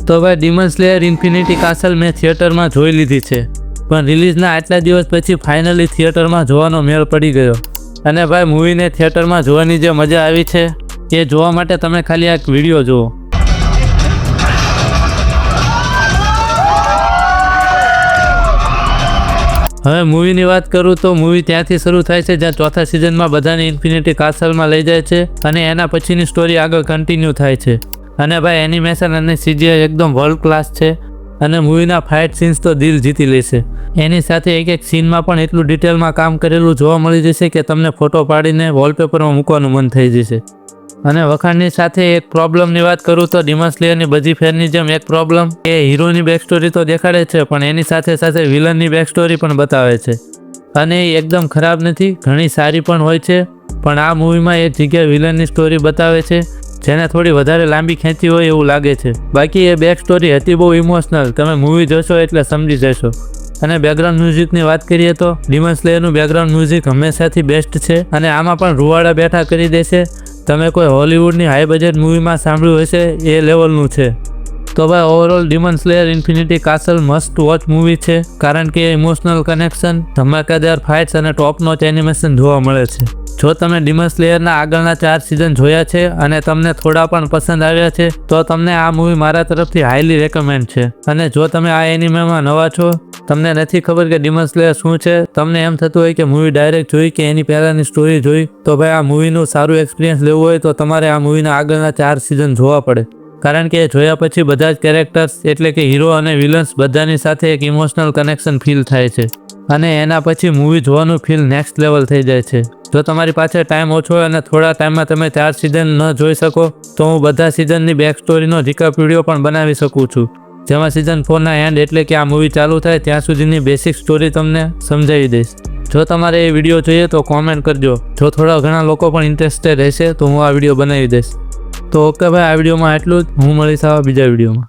તો ભાઈ daemon slayer infinity castle મેં થિયેટરમાં જોઈ લીધી છે, પણ રિલીઝના આટલા દિવસ પછી ફાઇનલી થિયેટરમાં જોવાનો મેળ પડી ગયો. અને ભાઈ મૂવીને થિયેટરમાં જોવાની જે મજા આવી છે એ જોવા માટે તમે ખાલી આ વિડીયો જુઓ. હવે મૂવીની વાત કરું તો મૂવી ત્યાંથી શરૂ થાય છે જ્યાં ચોથા સિઝનમાં બધાને ઇન્ફિનિટી કાસલમાં લઈ જાય છે અને એના પછીની સ્ટોરી આગળ કન્ટિન્યુ થાય છે. અને ભાઈ એનિમેશન અને CGI એકદમ વર્લ્ડ ક્લાસ છે અને મૂવીના ફાઇટ સીન્સ તો દિલ જીતી લેશે. એની સાથે એક સીનમાં પણ એટલું ડિટેલમાં કામ કરેલું જોવા મળી જશે કે તમને ફોટો પાડીને વોલપેપરમાં મૂકવાનું મન થઈ જશે. અને વખાણની સાથે એક પ્રોબ્લેમની વાત કરું તો ડિમન સ્લેયરની બધી ફેરની જેમ એક પ્રોબ્લેમ એ હીરોની બેક સ્ટોરી તો દેખાડે છે, પણ એની સાથે સાથે વિલનની બેક સ્ટોરી પણ બતાવે છે. અને એ એકદમ ખરાબ નથી, ઘણી સારી પણ હોય છે. પણ આ મૂવીમાં એક જગ્યાએ વિલનની સ્ટોરી બતાવે છે જેને થોડી વધારે લાંબી ખેંચી હોય એવું લાગે છે. બાકી એ બેક સ્ટોરી હતી બહુ ઇમોશનલ, તમે મૂવી જોશો એટલે સમજી જશો. અને બેકગ્રાઉન્ડ મ્યુઝિકની વાત કરીએ તો ડિમન સ્લેયરનું બેકગ્રાઉન્ડ મ્યુઝિક હંમેશાથી બેસ્ટ છે અને આમાં પણ રૂવાડા બેઠા કરી દેશે. તમે કોઈ હોલિવૂડની હાઈ બજેટ મૂવીમાં સાંભળ્યું હશે એ લેવલનું છે. તો ભાઈ overall demon slayer infinity castle must watch movie છે, કારણ કે ઇમોશનલ કનેક્શન, ધમાકેદાર ફાઇટ્સ અને ટોપ નોચ એનિમેશન જોવા મળે છે. જો તમે ડિમન સ્લેયરના આગળના 4 સિઝન જોયા છે અને તમને થોડા પણ પસંદ આવ્યા છે તો તમને આ મૂવી મારા તરફથી હાઈલી રેકમેન્ડ છે. અને જો તમે આ એનિમેમાં નવા છો, તમને નથી ખબર કે ડિમન સ્લેયર શું છે, તમને એમ થતું હોય કે મૂવી ડાયરેક્ટ જોઈ કે એની પહેલાંની સ્ટોરી જોઈ, તો ભાઈ આ મૂવીનું સારું એક્સપિરિયન્સ લેવું હોય તો તમારે આ મૂવીના આગળના 4 સિઝન જોવા પડે. કારણ કે એ જોયા પછી બધા જ કેરેક્ટર્સ એટલે કે હીરો અને વિલન્સ બધાની સાથે એક ઇમોશનલ કનેક્શન ફીલ થાય છે અને એના પછી મૂવી જોવાનું ફીલ નેક્સ્ટ લેવલ થઈ જાય છે. જો તમારી પાસે ટાઈમ ઓછો હોય અને થોડા ટાઈમમાં તમે 4 સિઝન ન જોઈ શકો તો હું બધા સિઝનની બેક સ્ટોરીનો રિકેપ વિડીયો પણ બનાવી શકું છું, જેમાં સિઝન 4ના એન્ડ એટલે કે આ મૂવી ચાલુ થાય ત્યાં સુધીની બેસિક સ્ટોરી તમને સમજાવી દઈશ. જો તમારે એ વિડીયો જોઈએ તો કોમેન્ટ કરજો. જો થોડા ઘણા લોકો પણ ઇન્ટરેસ્ટેડ રહેશે તો હું આ વિડીયો બનાવી દઈશ. તો ઓકે ભાઈ, આ વિડીયોમાં આટલું જ. હું મળીશ આવા બીજા વિડીયોમાં.